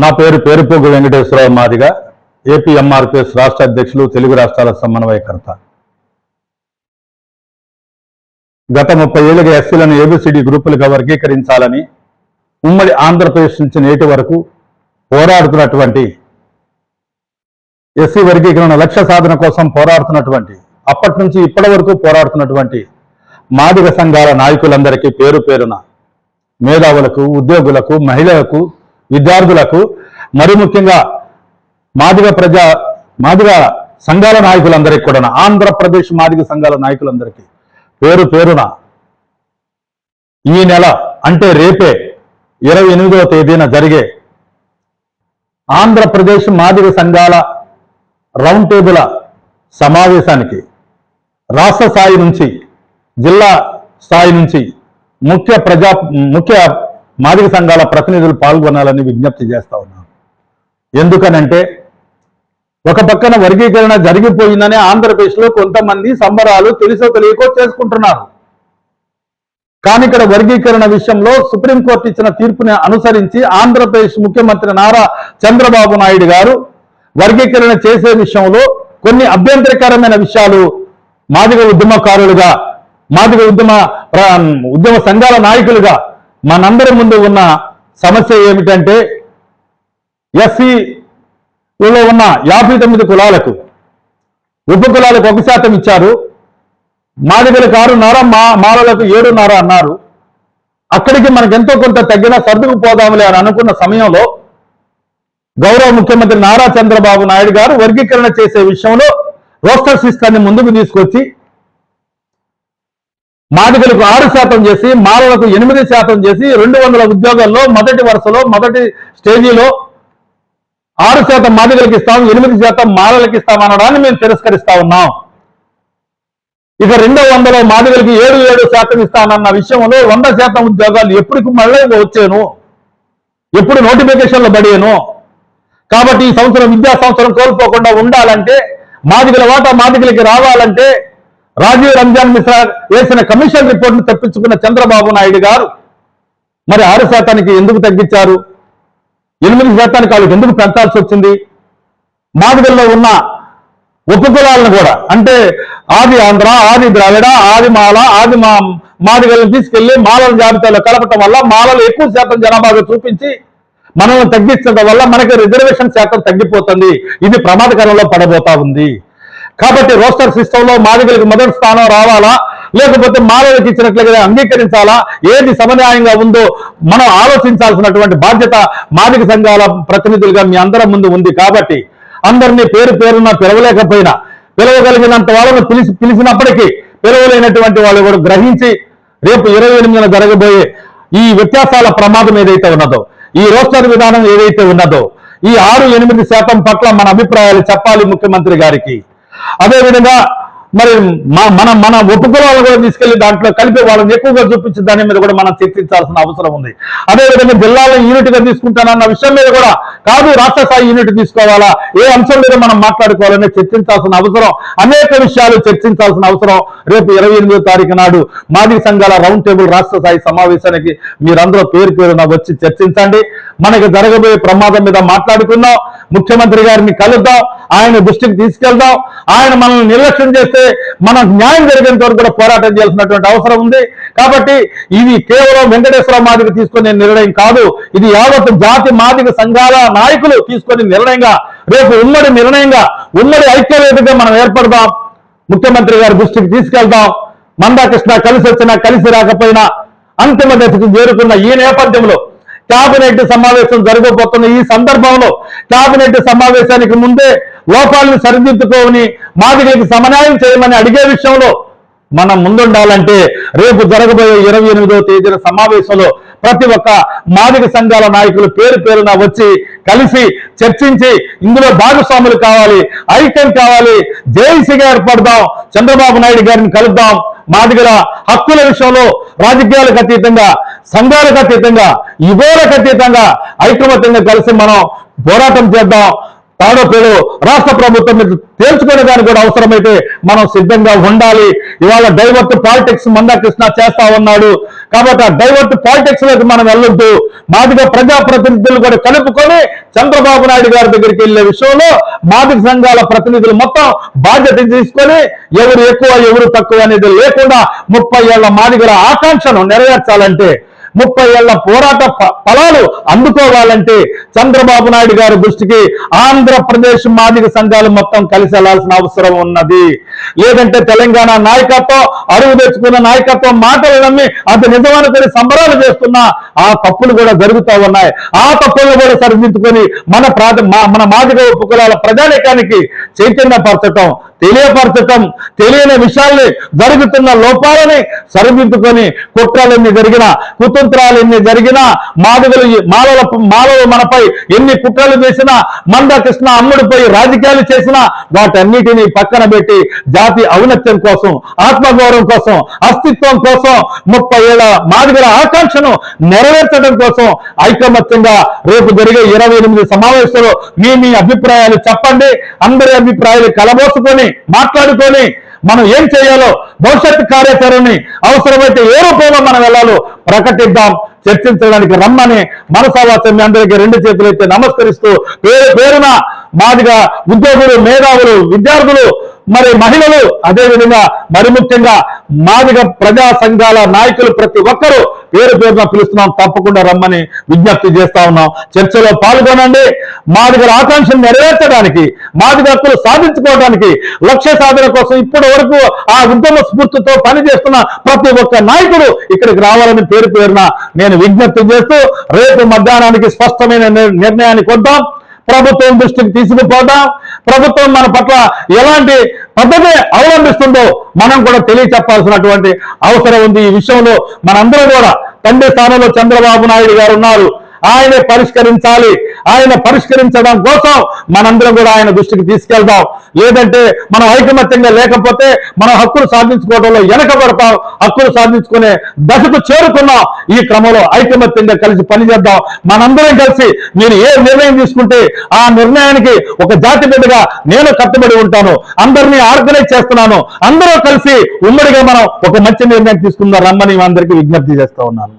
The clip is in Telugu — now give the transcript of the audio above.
నా పేరు పేరుపోగు వెంకటేశ్వరరావు మాదిగ, ఏపీ ఎంఆర్పిఎస్ రాష్ట్ర అధ్యక్షులు, తెలుగు రాష్ట్రాల సమన్వయకర్త. గత 30 ఏళ్లుగా ఎస్సీలను ఏబిసిడి గ్రూపులుగా వర్గీకరించాలని ఉమ్మడి ఆంధ్రప్రదేశ్ నుంచి నేటి వరకు పోరాడుతున్నటువంటి, ఎస్సీ వర్గీకరణ లక్ష్య సాధన కోసం పోరాడుతున్నటువంటి, అప్పటి నుంచి ఇప్పటి వరకు పోరాడుతున్నటువంటి మాదిగ సంఘాల నాయకులందరికీ పేరు పేరున, మేధావులకు, ఉద్యోగులకు, మహిళలకు, విద్యార్థులకు, మరి ముఖ్యంగా మాదిగ సంఘాల నాయకులందరికీ కూడా, ఆంధ్రప్రదేశ్ మాదిగ సంఘాల నాయకులందరికీ పేరు పేరున ఈ నెల అంటే రేపే 28వ తేదీన జరిగే ఆంధ్రప్రదేశ్ మాదిగ సంఘాల రౌండ్ టేబుల్ సమావేశానికి రాష్ట్ర స్థాయి నుంచి, జిల్లా స్థాయి నుంచి ముఖ్య మాదిగ సంఘాల ప్రతినిధులు పాల్గొనాలని విజ్ఞప్తి చేస్తా ఉన్నాను. ఎందుకనంటే, ఒక పక్కన వర్గీకరణ జరిగిపోయిందనే ఆంధ్రప్రదేశ్లో కొంతమంది సంబరాలు తెలుసో తెలియకో చేసుకుంటున్నారు. కానీ ఇక్కడ వర్గీకరణ విషయంలో సుప్రీంకోర్టు ఇచ్చిన తీర్పుని అనుసరించి ఆంధ్రప్రదేశ్ ముఖ్యమంత్రి నారా చంద్రబాబు నాయుడు గారు వర్గీకరణ చేసే విషయంలో కొన్ని అభ్యంతరకరమైన విషయాలు మాదిగ ఉద్యమకారులుగా, మాదిగ ఉద్యమ సంఘాల నాయకులుగా మనందరి ముందు ఉన్న సమస్య ఏమిటంటే, ఎస్సీలో ఉన్న 59 కులాలకు, ఉప కులాలకు 1% ఇచ్చారు, మాదిగలకు 6.5, మాలలకు 7.5 అన్నారు. అక్కడికి మనకు ఎంతో కొంత తగ్గినా సర్దుకుపోదాములే అని అనుకున్న సమయంలో గౌరవ ముఖ్యమంత్రి నారా చంద్రబాబు నాయుడు గారు వర్గీకరణ చేసే విషయంలో రోస్టర్ సిస్టాన్ని ముందుకు తీసుకొచ్చి మాదిగలకు 6% చేసి, మాలలకు 8% చేసి, 200 ఉద్యోగాల్లో మొదటి వరుసలో మొదటి స్టేజీలో 6% మాదిగలకు ఇస్తాం, 8% మాలలకు ఇస్తాం అనడాన్ని మేము తిరస్కరిస్తా ఉన్నాం. ఇక 200 మాదిగలకి 7% ఇస్తానన్న విషయంలో 100% ఉద్యోగాలు ఎప్పటికి మళ్ళీ వచ్చాను, ఎప్పుడు నోటిఫికేషన్లు పడాను. కాబట్టి ఈ సంవత్సరం విద్యా సంవత్సరం కోల్పోకుండా ఉండాలంటే, మాదిగల వాటా మాదిగలకి రావాలంటే, రాజీవ్ రంజాన్ మిశ్రా వేసిన కమిషన్ రిపోర్ట్ను తెప్పించుకున్న చంద్రబాబు నాయుడు గారు మరి 6% ఎందుకు తగ్గించారు, 8% వాళ్ళకి ఎందుకు పెంచాల్సి వచ్చింది? మాదిగల్లో ఉన్న ఉపకులాలను కూడా, అంటే ఆది ఆంధ్ర, ఆది ద్రావిడ, ఆది మాల, ఆది మాదిగలను తీసుకెళ్లి మాలల జాబితాలో కలపటం వల్ల మాలలు ఎక్కువ శాతం జనాభాగా చూపించి మనల్ని తగ్గించడం వల్ల మనకి రిజర్వేషన్ శాతం తగ్గిపోతుంది. ఇది ప్రమాదకరంలో పడబోతా ఉంది. కాబట్టి రోస్టర్ సిస్టంలో మాదిగలకు మొదటి స్థానం రావాలా, లేకపోతే మాలలకు ఇచ్చినట్లుగా అంగీకరించాలా, ఏది సమన్యాయంగా ఉందో మనం ఆలోచించాల్సినటువంటి బాధ్యత మాదిగ సంఘాల ప్రతినిధులుగా మీ అందరం ముందు ఉంది. కాబట్టి అందరినీ పేరు పేరున పిలవలేకపోయినా, పిలవగలిగినంత వాళ్ళను పిలిచినప్పటికీ పిలవలేనటువంటి వాళ్ళు కూడా గ్రహించి రేపు 28న జరగబోయే ఈ వ్యత్యాసాల ప్రమాదం ఏదైతే ఉన్నదో, ఈ రోస్టర్ విధానం ఏదైతే ఉన్నదో, ఈ 6-8% పట్ల మన అభిప్రాయాలు చెప్పాలి ముఖ్యమంత్రి గారికి. అదేవిధంగా మరి మన ఉపకులాలను కూడా తీసుకెళ్లి దాంట్లో కలిపి వాళ్ళని ఎక్కువగా చూపించే దాని మీద కూడా మనం చర్చించాల్సిన అవసరం ఉంది. అదేవిధంగా జిల్లాలో యూనిట్ గా తీసుకుంటానన్న విషయం మీద కూడా కాదు, రాష్ట్ర స్థాయి యూనిట్ తీసుకోవాలా, ఏ అంశం మీద మనం మాట్లాడుకోవాలని చర్చించాల్సిన అవసరం, అనేక విషయాలు చర్చించాల్సిన అవసరం. రేపు 28వ తారీఖు నాడు మాదిగ సంఘాల రౌండ్ టేబుల్ రాష్ట్ర స్థాయి సమావేశానికి మీరందరూ పేరు పేరున వచ్చి చర్చించండి. మనకి జరగబోయే ప్రమాదం మీద మాట్లాడుకుందాం, ముఖ్యమంత్రి గారిని కలుద్దాం, ఆయన దృష్టికి తీసుకెళ్దాం. ఆయన మనల్ని నిర్లక్ష్యం చేస్తే మనకు న్యాయం జరిగేంత వరకు కూడా పోరాటం చేయాల్సినటువంటి అవసరం ఉంది. కాబట్టి ఇది కేవలం వెంకటేశ్వర మాదిగ తీసుకునే నిర్ణయం కాదు, ఇది యావత్ జాతి మాదిగ సంఘాల నాయకులు తీసుకునే నిర్ణయంగా, రేపు ఉమ్మడి నిర్ణయంగా, ఉమ్మడి ఐక్యవేదికగా మనం ఏర్పడదాం, ముఖ్యమంత్రి గారి దృష్టికి తీసుకెళ్దాం. మందాకృష్ణ కలిసి వచ్చినా కలిసి రాకపోయినా అంతిమ దశకు చేరుకున్న ఈ నేపథ్యంలో కేబినెట్ సమావేశం జరగబోతున్న ఈ సందర్భంలో కేబినెట్ సమావేశానికి ముందే లోపాలను సరిదిద్దుకోని మాదిగలకు సమన్యాయం చేయమని అడిగే విషయంలో మనం ముందుండాలంటే రేపు జరగబోయే 28వ తేదీన సమావేశంలో ప్రతి ఒక్క మాదిగ సంఘాల నాయకులు పేరు పేరున వచ్చి కలిసి చర్చించి ఇందులో భాగస్వాములు కావాలి, ఐక్యం కావాలి, జేఏసీగా ఏర్పడదాం, చంద్రబాబు నాయుడు గారిని కలుద్దాం. మాదిగల హక్కుల విషయంలో రాజకీయాలకు అతీతంగా, సంఘాలకు అతీతంగా, యుగోలకు అతీతంగా ఐకమత్యంగా కలిసి మనం పోరాటం చేద్దాం. తాడోపేడో రాష్ట్ర ప్రభుత్వం మీద తేల్చుకునే దానికి కూడా అవసరమైతే మనం సిద్ధంగా ఉండాలి. ఇవాళ డైవర్ట్ పాలిటిక్స్ మందాకృష్ణ చేస్తా ఉన్నాడు కాబట్టి ఆ డైవర్ట్ పాలిటిక్స్ లోకి మనం వెళ్ళొద్దు. మాదిగ ప్రజాప్రతినిధులు కూడా కలుపుకొని చంద్రబాబు నాయుడు గారి దగ్గరికి వెళ్లే విషయంలో మాదిగ సంఘాల ప్రతినిధులు మొత్తం బాధ్యత తీసుకొని ఎవరు ఎక్కువ ఎవరు తక్కువ అనేది లేకుండా 30 ఏళ్ల మాదిగల ఆకాంక్షను నెరవేర్చాలంటే 30 ఏళ్ల పోరాట ఫలాలు అందుకోవాలంటే చంద్రబాబు నాయుడు గారి దృష్టికి ఆంధ్రప్రదేశ్ మాదిగ సంఘాలు మొత్తం కలిసి వెళ్లాల్సిన అవసరం ఉన్నది. లేదంటే తెలంగాణ నాయకత్వం అరువు తెచ్చుకున్న నాయకత్వం మాటలు నమ్మి అది నిజమనుకుని సంబరాలు చేస్తున్నా ఆ తప్పులు కూడా జరుగుతూ ఉన్నాయి. ఆ తప్పులను కూడా సరిదిద్దుకొని మన మాదిగ ఉపకులాల ప్రజానీకానికి చైతన్యపరచటం, తెలియపరచటం, తెలియని విషయాల్ని జరుగుతున్న లోపాలని సరిదిద్దుకొని కుట్రలెన్ని జరిగినా కుతంత్రాలు ఎన్ని జరిగినా మాలలు మనపై ఎన్ని కుట్రలు చేసినా మందకృష్ణ అమ్ముడిపై రాజకీయాలు చేసినా వాటన్నిటినీ పక్కన పెట్టి జాతి ఔన్నత్యం కోసం ఆత్మగౌరవం కోసం అస్తిత్వం కోసం 30 ఏళ్ల మాదిగల ఆకాంక్షను నెరవేర్చడం కోసం ఐకమత్యంగా రేపు జరిగే 28 సమావేశంలో మీ అభిప్రాయాలు చెప్పండి. అందరి అభిప్రాయాలు కలబోసుకొని మాట్లాడుకొని మనం ఏం చేయాలో భవిష్యత్తు కార్యాచరణని అవసరమైతే ఏ రూపంలో మనం వెళ్ళాలో ప్రకటిద్దాం. చర్చించడానికి రమ్మని మనసావాసం మీ అందరికీ 2 చేతులైతే నమస్కరిస్తూ పేరున మాదిగా ఉద్యోగులు, మేధావులు, విద్యార్థులు, మరి మహిళలు, అదేవిధంగా మరి ముఖ్యంగా మాదిగ ప్రజా సంఘాల నాయకులు ప్రతి ఒక్కరూ పేరున పిలుస్తున్నాం. తప్పకుండా రమ్మని విజ్ఞప్తి చేస్తా ఉన్నాం. చర్చలో పాల్గొనండి. మాదిగల ఆకాంక్షను నెరవేర్చడానికి, మాదిగ హక్కులు సాధించుకోవడానికి, లక్ష్య సాధన కోసం ఇప్పటి వరకు ఆ ఉద్యమ స్ఫూర్తితో పనిచేస్తున్న ప్రతి ఒక్క నాయకుడు ఇక్కడికి రావాలని పేరున నేను విజ్ఞప్తి చేస్తూ రేపు మధ్యాహ్నానికి స్పష్టమైన నిర్ణయానికి వద్దాం. ప్రభుత్వం దృష్టికి తీసుకుపోదాం. ప్రభుత్వం మన పట్ల ఎలాంటి పద్ధతి అవలంబిస్తుందో మనం కూడా తెలియచెప్పాల్సినటువంటి అవసరం ఉంది. ఈ విషయంలో మనందరం కూడా తండ్రి స్థానంలో చంద్రబాబు నాయుడు గారు ఉన్నారు. ఆయనే పరిష్కరించాలి. ఆయన పరిష్కరించడం కోసం మనందరం కూడా ఆయన దృష్టికి తీసుకెళ్దాం. లేదంటే మనం ఐకమత్యంగా లేకపోతే మన హక్కులు సాధించుకోవడంలో వెనకబడతాం. హక్కులు సాధించుకునే దశకు చేరుకున్నాం. ఈ క్రమంలో ఐకమత్యంగా కలిసి పనిచేద్దాం. మనందరం కలిసి మీరు ఏ నిర్ణయం తీసుకుంటే ఆ నిర్ణయానికి ఒక జాతి బిడ్డగా నేను కట్టుబడి ఉంటాను. అందరినీ ఆర్గనైజ్ చేస్తున్నాను. అందరూ కలిసి ఉమ్మడిగా మనం ఒక మంచి నిర్ణయం తీసుకుందాం రమ్మని అందరికీ విజ్ఞప్తి చేస్తా ఉన్నాను.